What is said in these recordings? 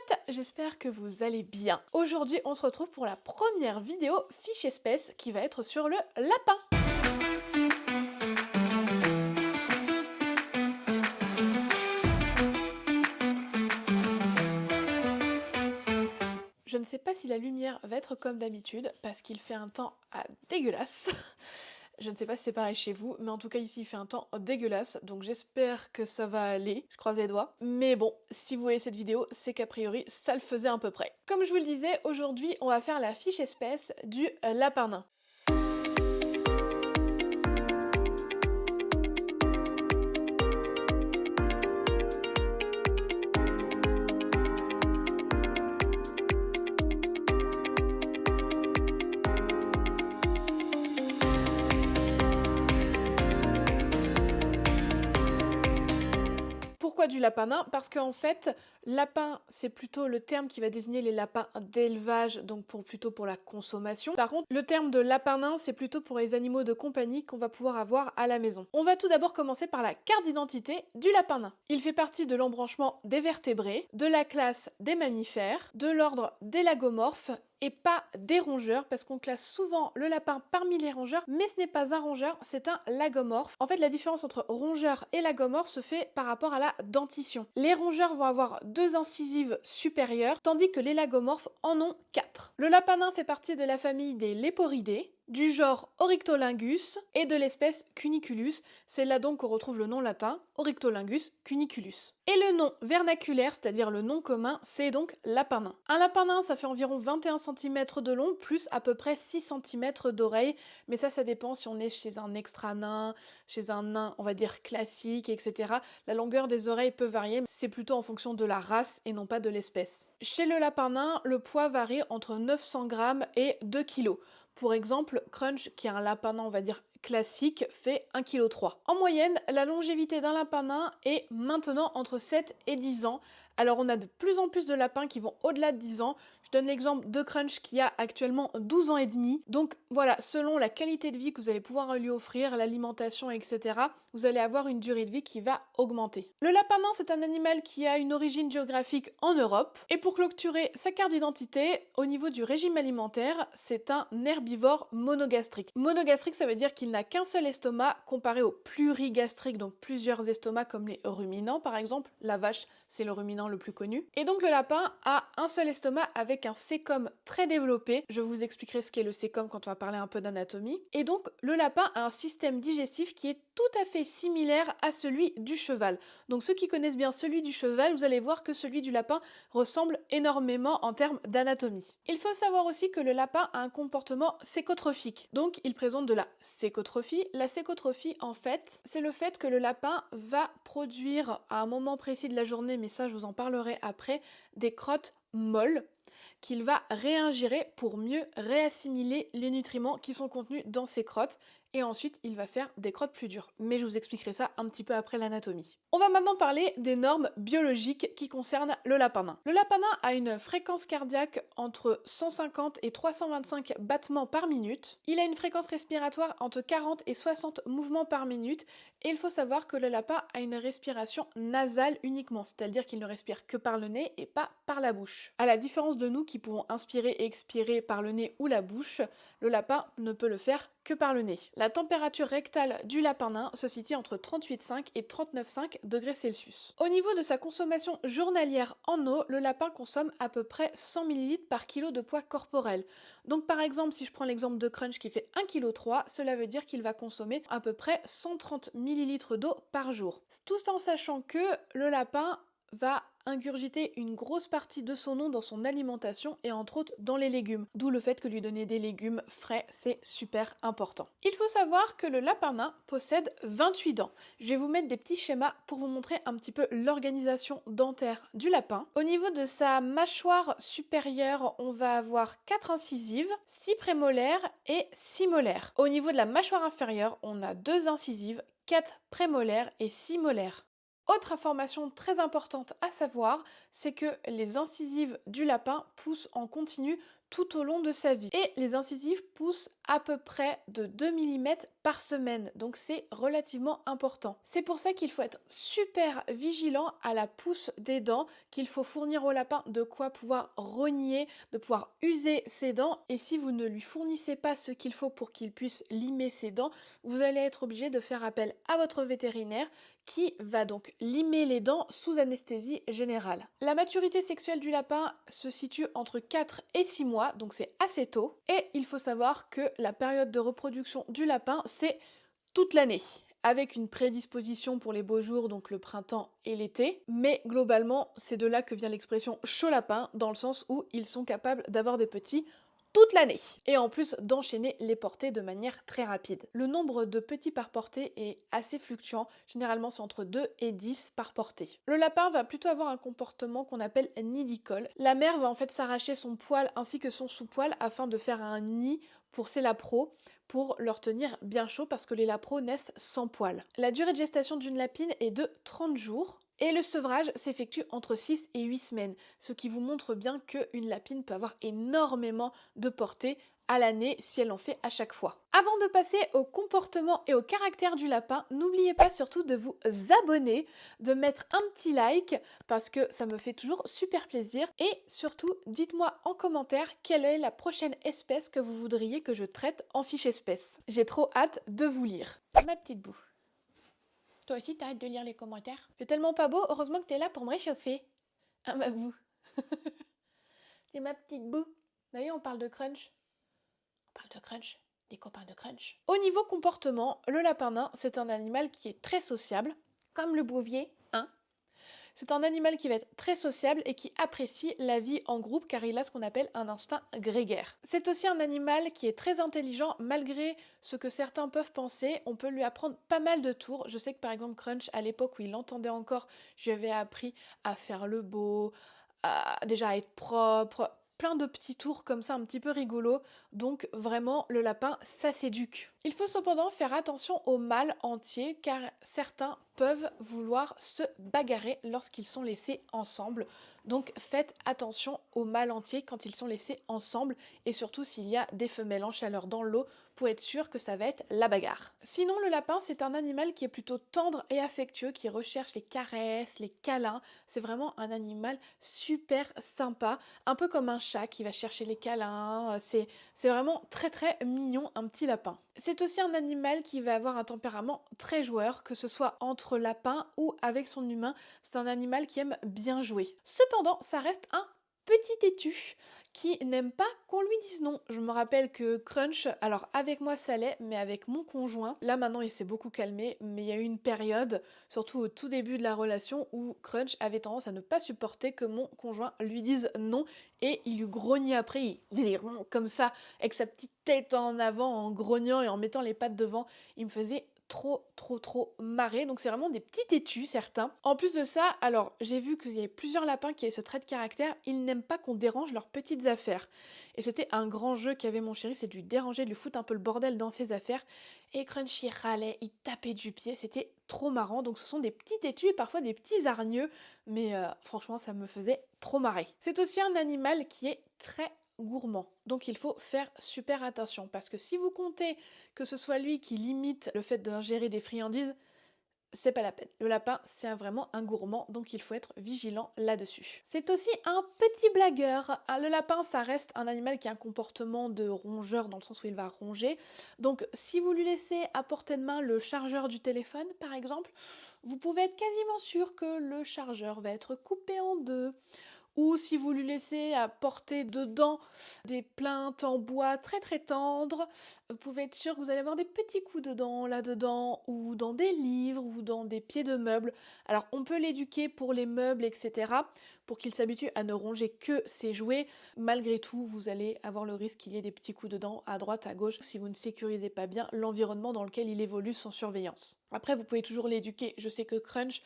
chouchouettes, j'espère que vous allez bien. Aujourd'hui, on se retrouve pour la première vidéo fiche espèce qui va être sur le lapin. Je ne sais pas si la lumière va être comme d'habitude parce qu'il fait un temps dégueulasse. Je ne sais pas si c'est pareil chez vous, mais en tout cas ici il fait un temps dégueulasse, donc j'espère que ça va aller, je croise les doigts. Mais bon, si vous voyez cette vidéo, c'est qu'a priori ça le faisait à peu près. Comme je vous le disais, aujourd'hui on va faire la fiche espèce du lapin nain. Pourquoi du lapin nain? Parce qu'en fait, lapin, c'est plutôt le terme qui va désigner les lapins d'élevage, donc plutôt pour la consommation. Par contre, le terme de lapin nain, c'est plutôt pour les animaux de compagnie qu'on va pouvoir avoir à la maison. On va tout d'abord commencer par la carte d'identité du lapin nain. Il fait partie de l'embranchement des vertébrés, de la classe des mammifères, de l'ordre des lagomorphes, et pas des rongeurs, parce qu'on classe souvent le lapin parmi les rongeurs, mais ce n'est pas un rongeur, c'est un lagomorphe. En fait, la différence entre rongeur et lagomorphe se fait par rapport à la dentition. Les rongeurs vont avoir 2 incisives supérieures, tandis que les lagomorphes en ont 4. Le lapin nain fait partie de la famille des Léporidés, du genre Oryctolingus et de l'espèce Cuniculus. C'est là donc qu'on retrouve le nom latin, Oryctolingus cuniculus. Et le nom vernaculaire, c'est-à-dire le nom commun, c'est donc lapin nain. Un lapin nain, ça fait environ 21 cm de long, plus à peu près 6 cm d'oreille, mais ça dépend si on est chez un extra nain, chez un nain, on va dire classique, etc. La longueur des oreilles peut varier, c'est plutôt en fonction de la race et non pas de l'espèce. Chez le lapin nain, le poids varie entre 900 g et 2 kg. Pour exemple, Crunch, qui est un lapin nain, on va dire classique, fait 1,3 kg. En moyenne, la longévité d'un lapin nain est maintenant entre 7 et 10 ans. Alors on a de plus en plus de lapins qui vont au-delà de 10 ans. Je donne l'exemple de Crunch qui a actuellement 12 ans et demi. Donc voilà, selon la qualité de vie que vous allez pouvoir lui offrir, l'alimentation, etc., vous allez avoir une durée de vie qui va augmenter. Le lapin nain, c'est un animal qui a une origine géographique en Europe. Et pour clôturer sa carte d'identité, au niveau du régime alimentaire, c'est un herbivore monogastrique. Monogastrique, ça veut dire qu'il n'a qu'un seul estomac comparé au plurigastrique, donc plusieurs estomacs comme les ruminants par exemple. La vache, c'est le ruminant le plus connu. Et donc le lapin a un seul estomac avec un cécum très développé. Je vous expliquerai ce qu'est le cécum quand on va parler un peu d'anatomie. Et donc le lapin a un système digestif qui est tout à fait similaire à celui du cheval. Donc ceux qui connaissent bien celui du cheval, vous allez voir que celui du lapin ressemble énormément en termes d'anatomie. Il faut savoir aussi que le lapin a un comportement sécotrophique. Donc il présente de la sécotrophie. La sécotrophie, en fait, c'est le fait que le lapin va produire à un moment précis de la journée, mais ça je vous en parlerai après, des crottes molles qu'il va réingérer pour mieux réassimiler les nutriments qui sont contenus dans ces crottes et ensuite il va faire des crottes plus dures. Mais je vous expliquerai ça un petit peu après l'anatomie. On va maintenant parler des normes biologiques qui concernent le lapin nain. Le lapin nain a une fréquence cardiaque entre 150 et 325 battements par minute. Il a une fréquence respiratoire entre 40 et 60 mouvements par minute et il faut savoir que le lapin a une respiration nasale uniquement, c'est-à-dire qu'il ne respire que par le nez et pas par la bouche. À la différence de nous qui pouvons inspirer et expirer par le nez ou la bouche, le lapin ne peut le faire que par le nez. La température rectale du lapin nain se situe entre 38,5 et 39,5 degrés Celsius. Au niveau de sa consommation journalière en eau, le lapin consomme à peu près 100 ml par kilo de poids corporel. Donc par exemple, si je prends l'exemple de Crunch qui fait 1,3 kg, cela veut dire qu'il va consommer à peu près 130 ml d'eau par jour. Tout en sachant que le lapin va ingurgiter une grosse partie de son eau dans son alimentation et entre autres dans les légumes. D'où le fait que lui donner des légumes frais, c'est super important. Il faut savoir que le lapin nain possède 28 dents. Je vais vous mettre des petits schémas pour vous montrer un petit peu l'organisation dentaire du lapin. Au niveau de sa mâchoire supérieure, on va avoir 4 incisives, 6 prémolaires et 6 molaires. Au niveau de la mâchoire inférieure, on a 2 incisives, 4 prémolaires et 6 molaires. Autre information très importante à savoir, c'est que les incisives du lapin poussent en continu tout au long de sa vie. Et les incisives poussent à peu près de 2 mm par semaine, donc c'est relativement important. C'est pour ça qu'il faut être super vigilant à la pousse des dents, qu'il faut fournir au lapin de quoi pouvoir rogner, de pouvoir user ses dents, et si vous ne lui fournissez pas ce qu'il faut pour qu'il puisse limer ses dents, vous allez être obligé de faire appel à votre vétérinaire qui va donc limer les dents sous anesthésie générale. La maturité sexuelle du lapin se situe entre 4 et 6 mois, donc c'est assez tôt. Et il faut savoir que la période de reproduction du lapin, c'est toute l'année, avec une prédisposition pour les beaux jours, donc le printemps et l'été. Mais globalement, c'est de là que vient l'expression chaud lapin, dans le sens où ils sont capables d'avoir des petits toute l'année, et en plus d'enchaîner les portées de manière très rapide. Le nombre de petits par portée est assez fluctuant, généralement c'est entre 2 et 10 par portée. Le lapin va plutôt avoir un comportement qu'on appelle nidicole. La mère va en fait s'arracher son poil ainsi que son sous-poil afin de faire un nid pour ses lapros, pour leur tenir bien chaud parce que les lapros naissent sans poil. La durée de gestation d'une lapine est de 30 jours. Et le sevrage s'effectue entre 6 et 8 semaines, ce qui vous montre bien qu'une lapine peut avoir énormément de portée à l'année si elle en fait à chaque fois. Avant de passer au comportement et au caractère du lapin, n'oubliez pas surtout de vous abonner, de mettre un petit like parce que ça me fait toujours super plaisir, et surtout dites-moi en commentaire quelle est la prochaine espèce que vous voudriez que je traite en fiche espèce. J'ai trop hâte de vous lire. Ma petite boue. Toi aussi, t'as hâte de lire les commentaires? C'est tellement pas beau, heureusement que t'es là pour me réchauffer. Ah ma boue. C'est ma petite boue. D'ailleurs, on parle de crunch. On parle de crunch. Des copains de crunch. Au niveau comportement, le lapin nain, c'est un animal qui est très sociable, comme le bouvier, hein. C'est un animal qui va être très sociable et qui apprécie la vie en groupe car il a ce qu'on appelle un instinct grégaire. C'est aussi un animal qui est très intelligent malgré ce que certains peuvent penser. On peut lui apprendre pas mal de tours. Je sais que par exemple Crunch, à l'époque où il entendait encore, je lui avais appris à faire le beau, déjà à être propre, plein de petits tours comme ça un petit peu rigolos. Donc vraiment le lapin ça s'éduque. Il faut cependant faire attention aux mâles entiers car certains peuvent vouloir se bagarrer lorsqu'ils sont laissés ensemble. Donc faites attention aux mâles entiers quand ils sont laissés ensemble, et surtout s'il y a des femelles en chaleur dans l'eau pour être sûr que ça va être la bagarre. Sinon le lapin c'est un animal qui est plutôt tendre et affectueux, qui recherche les caresses, les câlins. C'est vraiment un animal super sympa, un peu comme un chat qui va chercher les câlins. C'est vraiment très très mignon, un petit lapin. C'est aussi un animal qui va avoir un tempérament très joueur, que ce soit entre lapin ou avec son humain. C'est un animal qui aime bien jouer. Cependant, ça reste un petit têtu qui n'aime pas qu'on lui dise non. Je me rappelle que Crunch, alors avec moi ça l'est, mais avec mon conjoint, là maintenant il s'est beaucoup calmé, mais il y a eu une période, surtout au tout début de la relation, où Crunch avait tendance à ne pas supporter que mon conjoint lui dise non, et il lui grognait après, il faisait comme ça, avec sa petite tête en avant, en grognant et en mettant les pattes devant. Il me faisait trop marrer. Donc c'est vraiment des petits têtus certains. En plus de ça, alors j'ai vu qu'il y a plusieurs lapins qui avaient ce trait de caractère, ils n'aiment pas qu'on dérange leurs petites affaires. Et c'était un grand jeu qu'avait mon chéri, c'est de lui déranger, de lui foutre un peu le bordel dans ses affaires. Et Crunchy râlait, il tapait du pied, c'était trop marrant. Donc ce sont des petits têtus et parfois des petits hargneux, mais franchement ça me faisait trop marrer. C'est aussi un animal qui est très gourmand. Donc il faut faire super attention parce que si vous comptez que ce soit lui qui limite le fait d'ingérer des friandises, c'est pas la peine. Le lapin, c'est vraiment un gourmand, donc il faut être vigilant là-dessus. C'est aussi un petit blagueur. Le lapin, ça reste un animal qui a un comportement de rongeur dans le sens où il va ronger. Donc si vous lui laissez à portée de main le chargeur du téléphone, par exemple, vous pouvez être quasiment sûr que le chargeur va être coupé en deux. Ou si vous lui laissez à portée dedans des plaintes en bois très tendres, vous pouvez être sûr que vous allez avoir des petits coups dedans, là-dedans, ou dans des livres, ou dans des pieds de meubles. Alors on peut l'éduquer pour les meubles, etc., pour qu'il s'habitue à ne ronger que ses jouets. Malgré tout, vous allez avoir le risque qu'il y ait des petits coups dedans, à droite, à gauche, si vous ne sécurisez pas bien l'environnement dans lequel il évolue sans surveillance. Après, vous pouvez toujours l'éduquer. Je sais que Crunch,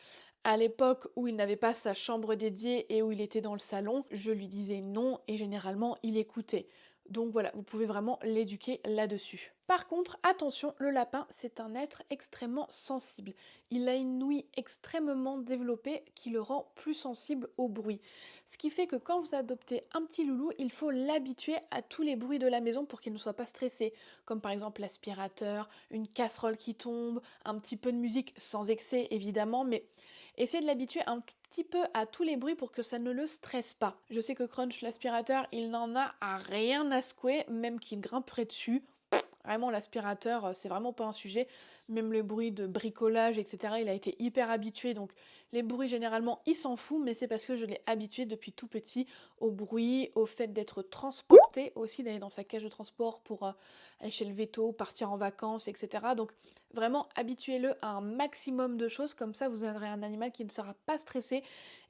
à l'époque où il n'avait pas sa chambre dédiée et où il était dans le salon, je lui disais non et généralement il écoutait. Donc voilà, vous pouvez vraiment l'éduquer là-dessus. Par contre, attention, le lapin, c'est un être extrêmement sensible. Il a une ouïe extrêmement développée qui le rend plus sensible au bruit. Ce qui fait que quand vous adoptez un petit loulou, il faut l'habituer à tous les bruits de la maison pour qu'il ne soit pas stressé, comme par exemple l'aspirateur, une casserole qui tombe, un petit peu de musique, sans excès évidemment, mais essayez de l'habituer un tout petit peu à tous les bruits pour que ça ne le stresse pas. Je sais que Crunch, l'aspirateur, il n'en a à rien à secouer, même qu'il grimperait dessus. Vraiment, l'aspirateur, c'est vraiment pas un sujet. Même les bruits de bricolage, etc., il a été hyper habitué. Donc, les bruits, généralement, il s'en fout, mais c'est parce que je l'ai habitué depuis tout petit au bruit, au fait d'être transporté, aussi d'aller dans sa cage de transport pour aller chez le veto, partir en vacances, etc. Donc, vraiment, habituez-le à un maximum de choses. Comme ça, vous aurez un animal qui ne sera pas stressé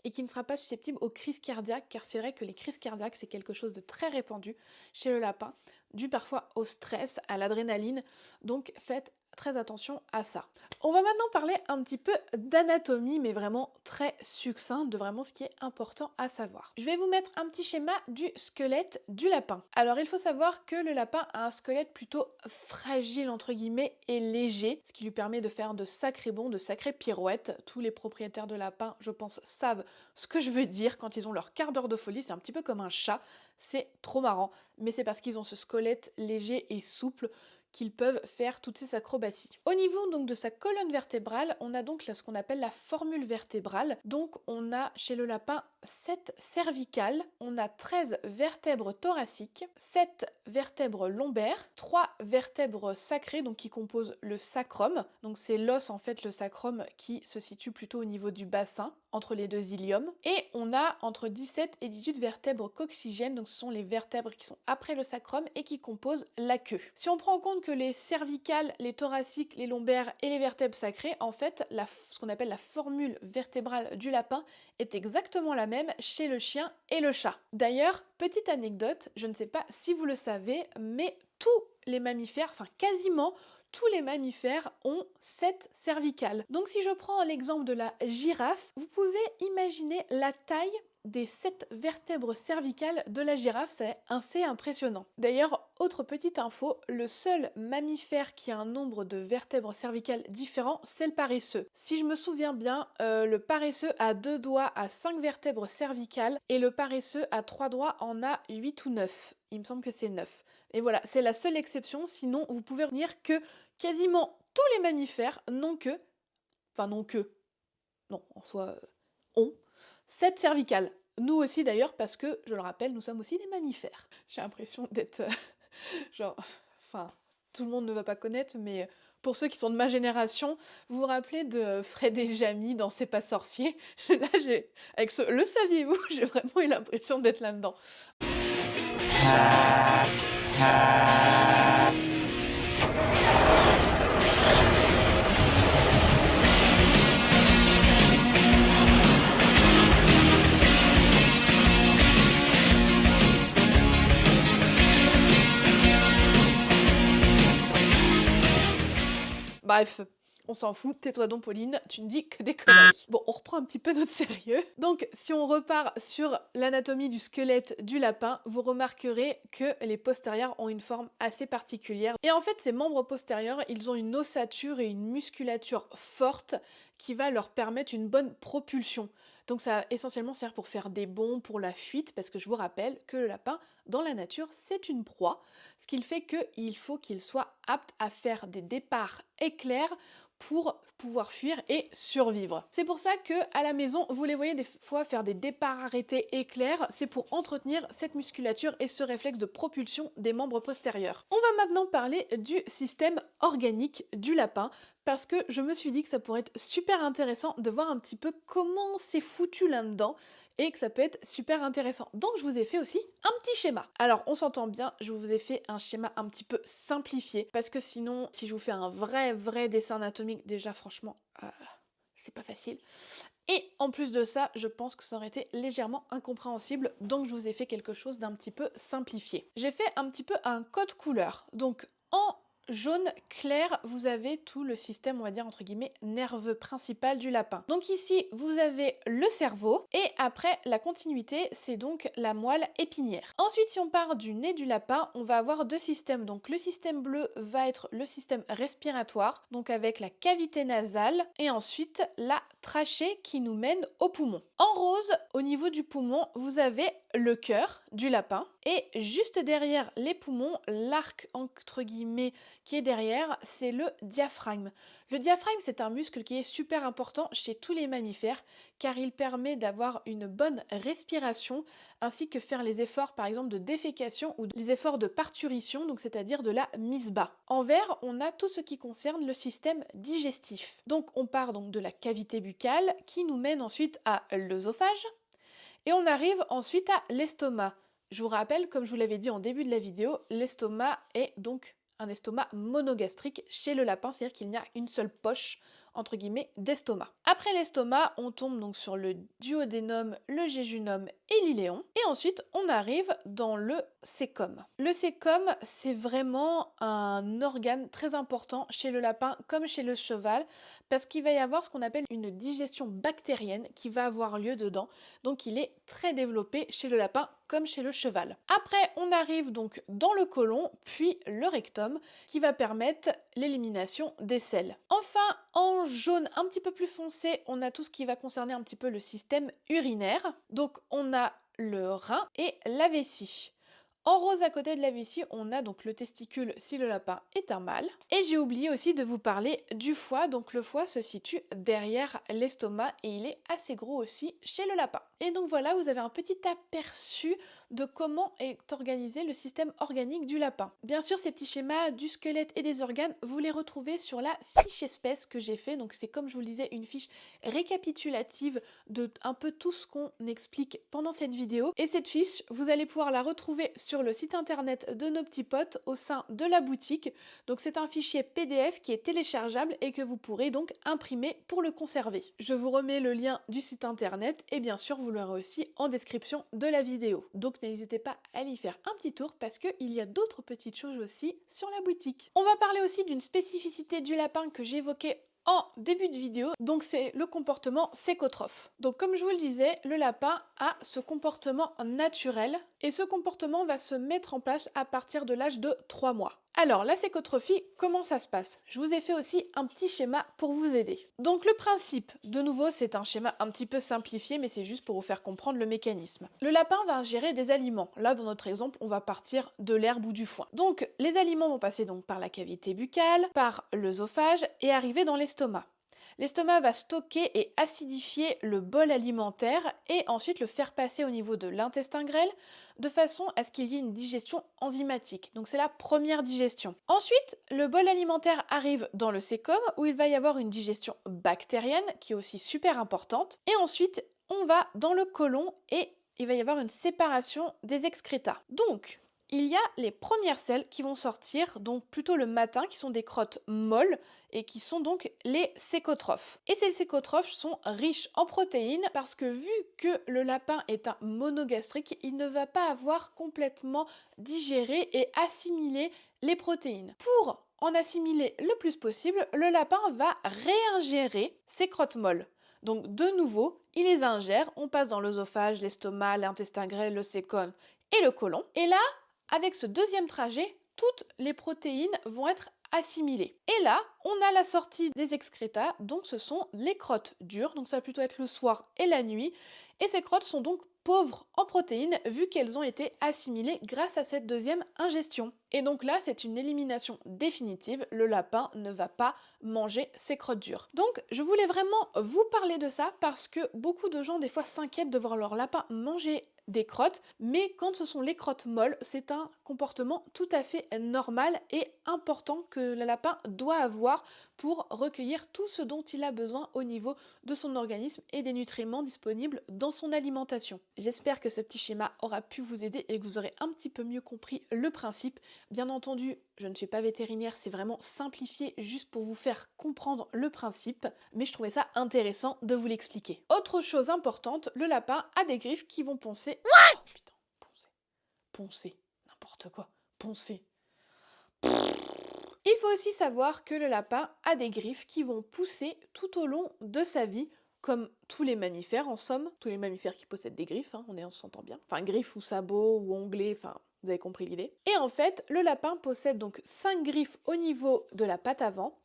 et qui ne sera pas susceptible aux crises cardiaques, car c'est vrai que les crises cardiaques, c'est quelque chose de très répandu chez le lapin, dû parfois au stress, à l'adrénaline, donc faites très attention à ça. On va maintenant parler un petit peu d'anatomie, mais vraiment très succinct, de vraiment ce qui est important à savoir. Je vais vous mettre un petit schéma du squelette du lapin. Alors il faut savoir que le lapin a un squelette plutôt fragile entre guillemets et léger, ce qui lui permet de faire de sacrés bonds, de sacrées pirouettes. Tous les propriétaires de lapins, je pense, savent ce que je veux dire quand ils ont leur quart d'heure de folie, c'est un petit peu comme un chat, c'est trop marrant, mais c'est parce qu'ils ont ce squelette léger et souple qu'ils peuvent faire toutes ces acrobaties. Au niveau donc de sa colonne vertébrale, on a donc ce qu'on appelle la formule vertébrale. Donc on a chez le lapin 7 cervicales, on a 13 vertèbres thoraciques, 7 vertèbres lombaires, 3 vertèbres sacrées donc qui composent le sacrum. Donc c'est l'os en fait, le sacrum, qui se situe plutôt au niveau du bassin, entre les deux iliums. Et on a entre 17 et 18 vertèbres coccygènes, donc ce sont les vertèbres qui sont après le sacrum et qui composent la queue. Si on prend en compte que les cervicales, les thoraciques, les lombaires et les vertèbres sacrées, en fait, ce qu'on appelle la formule vertébrale du lapin est exactement la même chez le chien et le chat. D'ailleurs, petite anecdote, je ne sais pas si vous le savez, mais tous les mammifères, enfin quasiment tous les mammifères ont 7 cervicales. Donc si je prends l'exemple de la girafe, vous pouvez imaginer la taille des 7 vertèbres cervicales de la girafe, c'est assez impressionnant. D'ailleurs, autre petite info, le seul mammifère qui a un nombre de vertèbres cervicales différents, c'est le paresseux. Si je me souviens bien, le paresseux a 2 doigts à 5 vertèbres cervicales et le paresseux à 3 doigts en a 8 ou 9. Il me semble que c'est 9. Et voilà, c'est la seule exception, sinon vous pouvez retenir que quasiment tous les mammifères n'ont que, non, en soi, ont 7 cervicales. Nous aussi d'ailleurs, parce que, je le rappelle, nous sommes aussi des mammifères. J'ai l'impression d'être, genre, enfin, tout le monde ne va pas connaître, mais pour ceux qui sont de ma génération, vous vous rappelez de Fred et Jamy dans C'est pas sorcier? Là, avec ce le saviez-vous? J'ai vraiment eu l'impression d'être là-dedans. Bref, on s'en fout, tais-toi donc Pauline, tu ne dis que des conneries. Bon, on reprend un petit peu notre sérieux. Donc, si on repart sur l'anatomie du squelette du lapin, vous remarquerez que les postérieurs ont une forme assez particulière. Et en fait, ces membres postérieurs, ils ont une ossature et une musculature forte qui va leur permettre une bonne propulsion. Donc ça essentiellement sert pour faire des bonds, pour la fuite, parce que je vous rappelle que le lapin, dans la nature, c'est une proie, ce qui fait qu'il faut qu'il soit apte à faire des départs éclairs pour pouvoir fuir et survivre. C'est pour ça que à la maison, vous les voyez des fois faire des départs arrêtés éclairs, c'est pour entretenir cette musculature et ce réflexe de propulsion des membres postérieurs. On va maintenant parler du système organique du lapin, parce que je me suis dit que ça pourrait être super intéressant de voir un petit peu comment c'est foutu là-dedans, et que ça peut être super intéressant. Donc je vous ai fait aussi un petit schéma. Alors on s'entend bien, je vous ai fait un schéma un petit peu simplifié, parce que sinon, si je vous fais un vrai dessin anatomique, déjà franchement, c'est pas facile. Et en plus de ça, je pense que ça aurait été légèrement incompréhensible, donc je vous ai fait quelque chose d'un petit peu simplifié. J'ai fait un petit peu un code couleur. Donc en jaune clair, vous avez tout le système, on va dire entre guillemets, nerveux principal du lapin. Donc ici, vous avez le cerveau et après la continuité, c'est donc la moelle épinière. Ensuite, si on part du nez du lapin, on va avoir deux systèmes. Donc le système bleu va être le système respiratoire, donc avec la cavité nasale et ensuite la trachée qui nous mène au poumon. En rose, au niveau du poumon, vous avez le cœur du lapin et juste derrière les poumons, l'arc entre guillemets qui est derrière, c'est le diaphragme. Le diaphragme, c'est un muscle qui est super important chez tous les mammifères car il permet d'avoir une bonne respiration ainsi que faire les efforts par exemple de défécation ou les efforts de parturition, donc c'est-à-dire de la mise bas. En vert, on a tout ce qui concerne le système digestif. Donc on part donc de la cavité buccale qui nous mène ensuite à l'œsophage et on arrive ensuite à l'estomac. Je vous rappelle, comme je vous l'avais dit en début de la vidéo, l'estomac est donc un estomac monogastrique chez le lapin, c'est-à-dire qu'il n'y a une seule poche entre guillemets d'estomac. Après l'estomac, on tombe donc sur le duodénum, le jéjunum et l'iléon. Et ensuite, on arrive dans le cécum. Le cécum, c'est vraiment un organe très important chez le lapin comme chez le cheval parce qu'il va y avoir ce qu'on appelle une digestion bactérienne qui va avoir lieu dedans. Donc il est très développé chez le lapin comme chez le cheval. Après, on arrive donc dans le côlon, puis le rectum, qui va permettre l'élimination des selles. Enfin, en jaune un petit peu plus foncé, on a tout ce qui va concerner un petit peu le système urinaire. Donc on a le rein et la vessie. En rose à côté de la vessie, on a donc le testicule si le lapin est un mâle. Et j'ai oublié aussi de vous parler du foie. Donc le foie se situe derrière l'estomac et il est assez gros aussi chez le lapin. Et donc voilà, vous avez un petit aperçu de comment est organisé le système organique du lapin. Bien sûr, ces petits schémas du squelette et des organes, vous les retrouvez sur la fiche espèce que j'ai fait. Donc c'est comme je vous le disais, une fiche récapitulative de un peu tout ce qu'on explique pendant cette vidéo. Et cette fiche, vous allez pouvoir la retrouver sur le site internet de nos petits potes au sein de la boutique. Donc c'est un fichier PDF qui est téléchargeable et que vous pourrez donc imprimer pour le conserver. Je vous remets le lien du site internet et bien sûr vous l'aurez aussi en description de la vidéo. Donc n'hésitez pas à aller y faire un petit tour parce qu'il y a d'autres petites choses aussi sur la boutique. On va parler aussi d'une spécificité du lapin que j'évoquais en début de vidéo, donc c'est le comportement sécotrophe. Donc comme je vous le disais, le lapin a ce comportement naturel et ce comportement va se mettre en place à partir de l'âge de 3 mois. Alors la sécotrophie, comment ça se passe? Je vous ai fait aussi un petit schéma pour vous aider. Donc le principe, de nouveau c'est un schéma un petit peu simplifié mais c'est juste pour vous faire comprendre le mécanisme. Le lapin va ingérer des aliments. Là dans notre exemple on va partir de l'herbe ou du foin. Donc les aliments vont passer donc par la cavité buccale, par l'œsophage et arriver dans l'estomac. L'estomac va stocker et acidifier le bol alimentaire et ensuite le faire passer au niveau de l'intestin grêle de façon à ce qu'il y ait une digestion enzymatique. Donc c'est la première digestion. Ensuite, le bol alimentaire arrive dans le cécum où il va y avoir une digestion bactérienne qui est aussi super importante. Et ensuite, on va dans le côlon et il va y avoir une séparation des excrétas. Donc, il y a les premières selles qui vont sortir, donc plutôt le matin, qui sont des crottes molles et qui sont donc les sécotrophes. Et ces sécotrophes sont riches en protéines parce que vu que le lapin est un monogastrique, il ne va pas avoir complètement digéré et assimilé les protéines. Pour en assimiler le plus possible, le lapin va réingérer ces crottes molles. Donc de nouveau, il les ingère, on passe dans l'œsophage, l'estomac, l'intestin grêle, le cécone et le côlon. Et là, avec ce deuxième trajet, toutes les protéines vont être assimilées. Et là, on a la sortie des excrétas, donc ce sont les crottes dures, donc ça va plutôt être le soir et la nuit. Et ces crottes sont donc pauvres en protéines vu qu'elles ont été assimilées grâce à cette deuxième ingestion. Et donc là, c'est une élimination définitive, le lapin ne va pas manger ses crottes dures. Donc je voulais vraiment vous parler de ça parce que beaucoup de gens des fois s'inquiètent de voir leur lapin manger des crottes, mais quand ce sont les crottes molles, c'est un comportement tout à fait normal et important que le lapin doit avoir pour recueillir tout ce dont il a besoin au niveau de son organisme et des nutriments disponibles dans son alimentation. J'espère que ce petit schéma aura pu vous aider et que vous aurez un petit peu mieux compris le principe. Bien entendu, je ne suis pas vétérinaire, c'est vraiment simplifié juste pour vous faire comprendre le principe, mais je trouvais ça intéressant de vous l'expliquer. Autre chose importante, le lapin a des griffes qui vont poncer. Oh, putain, poncer, n'importe quoi, poncer. Il faut aussi savoir que le lapin a des griffes qui vont pousser tout au long de sa vie, comme tous les mammifères en somme, tous les mammifères qui possèdent des griffes, hein, on s'entend bien. Enfin griffes ou sabots ou onglets, enfin vous avez compris l'idée. Et en fait, le lapin possède donc 5 griffes au niveau de la patte avant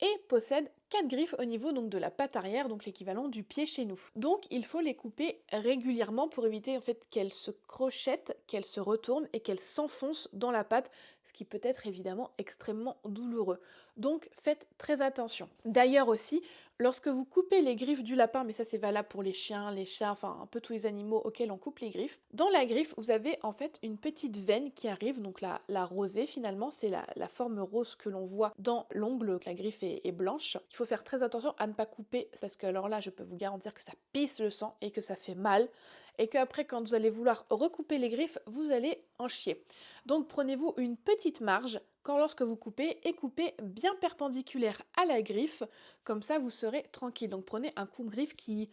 et possède 4 griffes au niveau donc de la patte arrière, donc l'équivalent du pied chez nous. Donc il faut les couper régulièrement pour éviter en fait qu'elles se crochettent, qu'elles se retournent et qu'elles s'enfoncent dans la patte, ce qui peut être évidemment extrêmement douloureux. Donc faites très attention. D'ailleurs aussi, lorsque vous coupez les griffes du lapin, mais ça c'est valable pour les chiens, les chats, enfin un peu tous les animaux auxquels on coupe les griffes, dans la griffe vous avez en fait une petite veine qui arrive, donc la rosée finalement, c'est la forme rose que l'on voit dans l'ongle, que la griffe est blanche. Il faut faire très attention à ne pas couper, parce que alors là je peux vous garantir que ça pisse le sang et que ça fait mal, et qu'après quand vous allez vouloir recouper les griffes, vous allez en chier. Donc prenez-vous une petite marge lorsque vous coupez, et coupez bien perpendiculaire à la griffe, comme ça vous serez tranquille. Donc prenez un coupe-griffe qui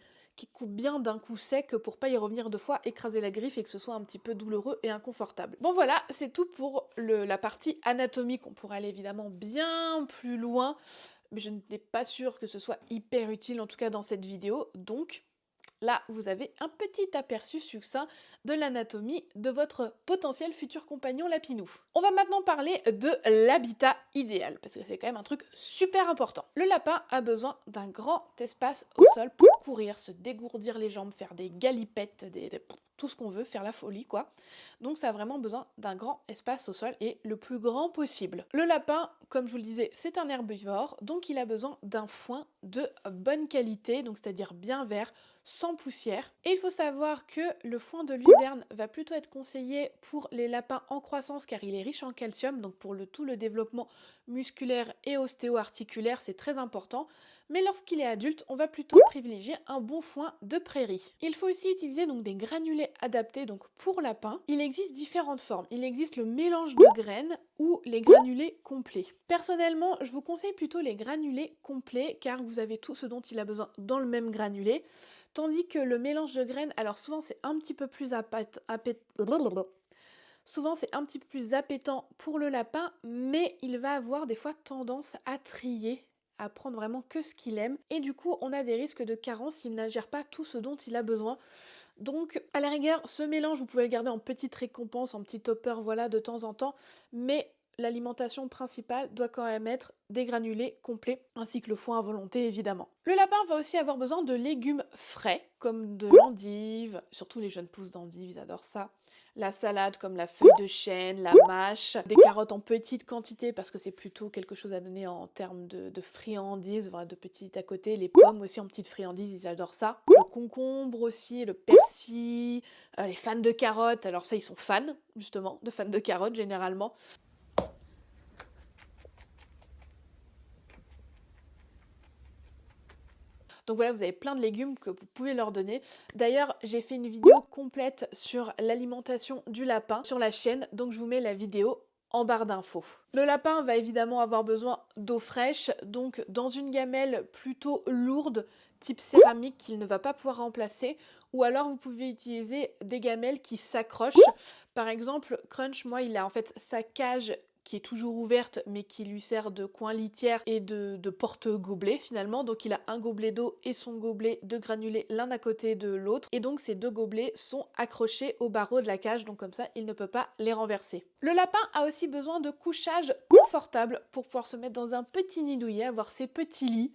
coupe bien d'un coup sec pour pas y revenir deux fois, écraser la griffe et que ce soit un petit peu douloureux et inconfortable. Bon voilà, c'est tout pour la partie anatomique. On pourrait aller évidemment bien plus loin, mais je n'étais pas sûre que ce soit hyper utile, en tout cas dans cette vidéo, donc là, vous avez un petit aperçu succinct de l'anatomie de votre potentiel futur compagnon lapinou. On va maintenant parler de l'habitat idéal, parce que c'est quand même un truc super important. Le lapin a besoin d'un grand espace au sol pour courir, se dégourdir les jambes, faire des galipettes, tout ce qu'on veut, faire la folie quoi. Donc ça a vraiment besoin d'un grand espace au sol et le plus grand possible. Le lapin, comme je vous le disais, c'est un herbivore, donc il a besoin d'un foin de bonne qualité, donc c'est-à-dire bien vert, sans poussière. Et il faut savoir que le foin de luzerne va plutôt être conseillé pour les lapins en croissance car il est riche en calcium, donc pour tout le développement musculaire et ostéo-articulaire, c'est très important. Mais lorsqu'il est adulte, on va plutôt privilégier un bon foin de prairie. Il faut aussi utiliser donc des granulés adaptés donc pour lapins. Il existe différentes formes. Il existe le mélange de graines ou les granulés complets. Personnellement, je vous conseille plutôt les granulés complets car vous avez tout ce dont il a besoin dans le même granulé. Tandis que le mélange de graines, alors souvent c'est un petit peu plus souvent c'est un petit peu plus appétant pour le lapin, mais il va avoir des fois tendance à trier, à prendre vraiment que ce qu'il aime, et du coup on a des risques de carence s'il n'ingère pas tout ce dont il a besoin. Donc à la rigueur, ce mélange vous pouvez le garder en petite récompense, en petit topper, voilà, de temps en temps, mais l'alimentation principale doit quand même être des granulés complets, ainsi que le foin à volonté évidemment. Le lapin va aussi avoir besoin de légumes frais, comme de l'endive, surtout les jeunes pousses d'endive, ils adorent ça. La salade comme la feuille de chêne, la mâche, des carottes en petite quantité parce que c'est plutôt quelque chose à donner en termes de friandises, voilà, de petites à côté. Les pommes aussi en petites friandises, ils adorent ça. Le concombre aussi, le persil, les fans de carottes, alors ça ils sont fans justement, de fans de carottes généralement. Donc voilà, vous avez plein de légumes que vous pouvez leur donner. D'ailleurs, j'ai fait une vidéo complète sur l'alimentation du lapin sur la chaîne, donc je vous mets la vidéo en barre d'infos. Le lapin va évidemment avoir besoin d'eau fraîche, donc dans une gamelle plutôt lourde, type céramique qu'il ne va pas pouvoir remplacer, ou alors vous pouvez utiliser des gamelles qui s'accrochent. Par exemple, Crunch, moi, il a en fait sa cage qui est toujours ouverte mais qui lui sert de coin litière et de porte-gobelet finalement. Donc il a un gobelet d'eau et son gobelet de granulés l'un à côté de l'autre. Et donc ces deux gobelets sont accrochés au barreau de la cage, donc comme ça il ne peut pas les renverser. Le lapin a aussi besoin de couchage confortable pour pouvoir se mettre dans un petit nid douillet, avoir ses petits lits.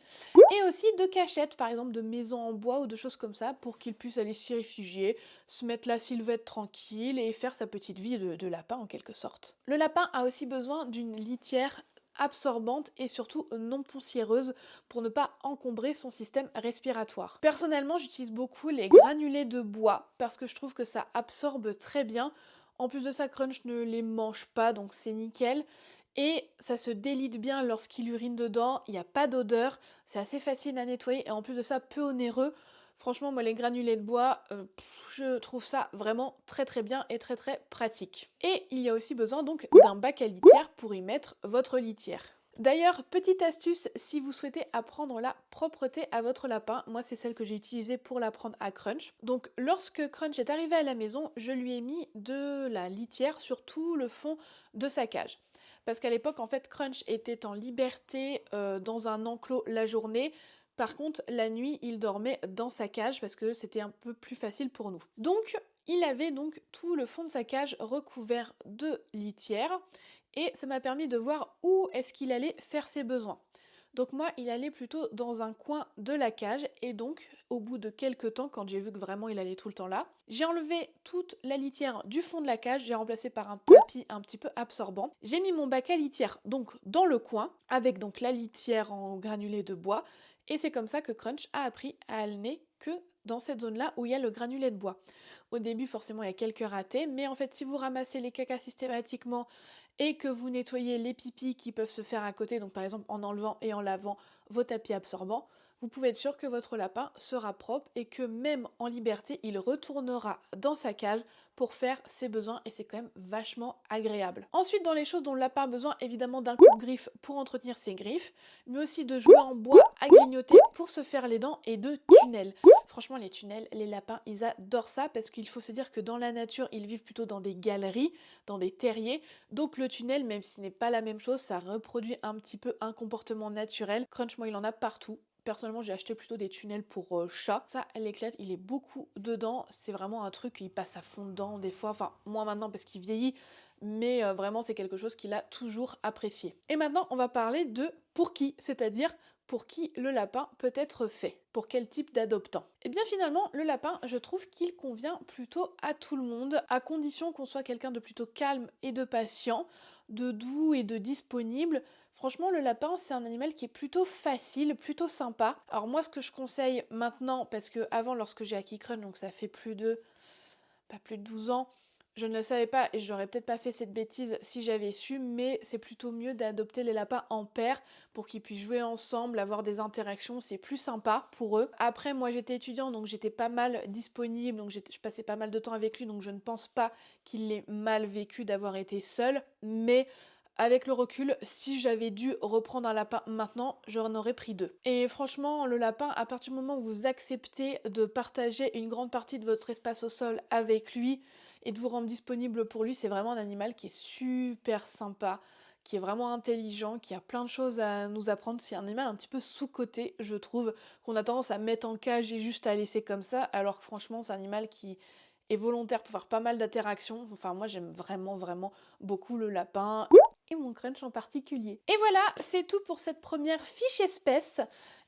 Et aussi de cachettes, par exemple de maisons en bois ou de choses comme ça pour qu'il puisse aller s'y réfugier, se mettre la sylvette tranquille et faire sa petite vie de lapin en quelque sorte. Le lapin a aussi besoin d'une litière absorbante et surtout non poussiéreuse pour ne pas encombrer son système respiratoire. Personnellement, j'utilise beaucoup les granulés de bois parce que je trouve que ça absorbe très bien. En plus de ça, Crunch ne les mange pas, donc c'est nickel. Et ça se délite bien lorsqu'il urine dedans, il n'y a pas d'odeur, c'est assez facile à nettoyer et en plus de ça, peu onéreux. Franchement, moi, les granulés de bois, je trouve ça vraiment très très bien et très très pratique. Et il y a aussi besoin donc d'un bac à litière pour y mettre votre litière. D'ailleurs, petite astuce, si vous souhaitez apprendre la propreté à votre lapin, moi c'est celle que j'ai utilisée pour l'apprendre à Crunch. Donc lorsque Crunch est arrivé à la maison, je lui ai mis de la litière sur tout le fond de sa cage. parce qu'à l'époque, en fait, Crunch était en liberté dans un enclos la journée. Par contre, la nuit, il dormait dans sa cage parce que c'était un peu plus facile pour nous. Donc, il avait donc tout le fond de sa cage recouvert de litière et ça m'a permis de voir où est-ce qu'il allait faire ses besoins. Donc moi, il allait plutôt dans un coin de la cage et donc au bout de quelques temps, quand j'ai vu que vraiment il allait tout le temps là, j'ai enlevé toute la litière du fond de la cage, j'ai remplacé par un tapis un petit peu absorbant. J'ai mis mon bac à litière donc dans le coin avec donc la litière en granulé de bois et c'est comme ça que Crunch a appris à aller que dans cette zone-là où il y a le granulé de bois. Au début, forcément, il y a quelques ratés, mais en fait, si vous ramassez les cacas systématiquement et que vous nettoyez les pipis qui peuvent se faire à côté, donc par exemple en enlevant et en lavant vos tapis absorbants, vous pouvez être sûr que votre lapin sera propre et que même en liberté, il retournera dans sa cage pour faire ses besoins et c'est quand même vachement agréable. Ensuite, dans les choses dont le lapin a besoin, évidemment d'un coupe-griffe pour entretenir ses griffes, mais aussi de jouets en bois à grignoter pour se faire les dents et de tunnels. Franchement, les tunnels, les lapins, ils adorent ça parce qu'il faut se dire que dans la nature, ils vivent plutôt dans des galeries, dans des terriers. Donc le tunnel, même si ce n'est pas la même chose, ça reproduit un petit peu un comportement naturel. Crunch, moi, il en a partout. Personnellement, j'ai acheté plutôt des tunnels pour chat. Ça, elle éclate, il est beaucoup dedans. C'est vraiment un truc, il passe à fond dedans des fois. Enfin, moins maintenant parce qu'il vieillit, mais vraiment, c'est quelque chose qu'il a toujours apprécié. Et maintenant, on va parler de pour qui, c'est-à-dire pour qui le lapin peut être fait, pour quel type d'adoptant. Et bien finalement, le lapin, je trouve qu'il convient plutôt à tout le monde, à condition qu'on soit quelqu'un de plutôt calme et de patient, de doux et de disponible. Franchement, le lapin, c'est un animal qui est plutôt facile, plutôt sympa. Alors moi, ce que je conseille maintenant, parce que avant, lorsque j'ai acquis Crunch, donc ça fait pas plus de 12 ans, je ne le savais pas et j'aurais peut-être pas fait cette bêtise si j'avais su, mais c'est plutôt mieux d'adopter les lapins en paire pour qu'ils puissent jouer ensemble, avoir des interactions, c'est plus sympa pour eux. Après, moi j'étais étudiante donc j'étais pas mal disponible, donc je passais pas mal de temps avec lui, donc je ne pense pas qu'il l'ait mal vécu d'avoir été seul, mais avec le recul, si j'avais dû reprendre un lapin maintenant, j'en aurais pris deux. Et franchement, le lapin, à partir du moment où vous acceptez de partager une grande partie de votre espace au sol avec lui et de vous rendre disponible pour lui, c'est vraiment un animal qui est super sympa, qui est vraiment intelligent, qui a plein de choses à nous apprendre. C'est un animal un petit peu sous-coté, je trouve, qu'on a tendance à mettre en cage et juste à laisser comme ça, alors que franchement, c'est un animal qui est volontaire pour faire pas mal d'interactions. Enfin, moi, j'aime vraiment beaucoup le lapin et mon Crunch en particulier. Et voilà, c'est tout pour cette première fiche espèce.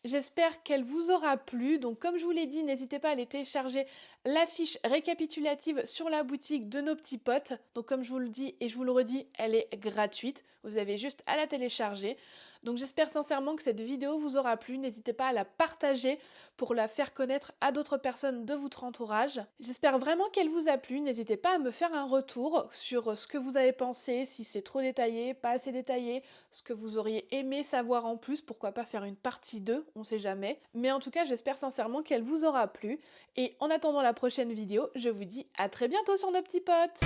J'espère qu'elle vous aura plu. Donc comme je vous l'ai dit, n'hésitez pas à aller télécharger la fiche récapitulative sur la boutique de nos petits potes. Donc comme je vous le dis et je vous le redis, elle est gratuite. Vous avez juste à la télécharger. Donc j'espère sincèrement que cette vidéo vous aura plu. N'hésitez pas à la partager pour la faire connaître à d'autres personnes de votre entourage. J'espère vraiment qu'elle vous a plu. N'hésitez pas à me faire un retour sur ce que vous avez pensé, si c'est trop détaillé, pas assez détaillé, ce que vous auriez aimé savoir en plus, pourquoi pas faire une partie 2, on sait jamais. Mais en tout cas, j'espère sincèrement qu'elle vous aura plu. Et en attendant la prochaine vidéo, je vous dis à très bientôt sur nos petits potes.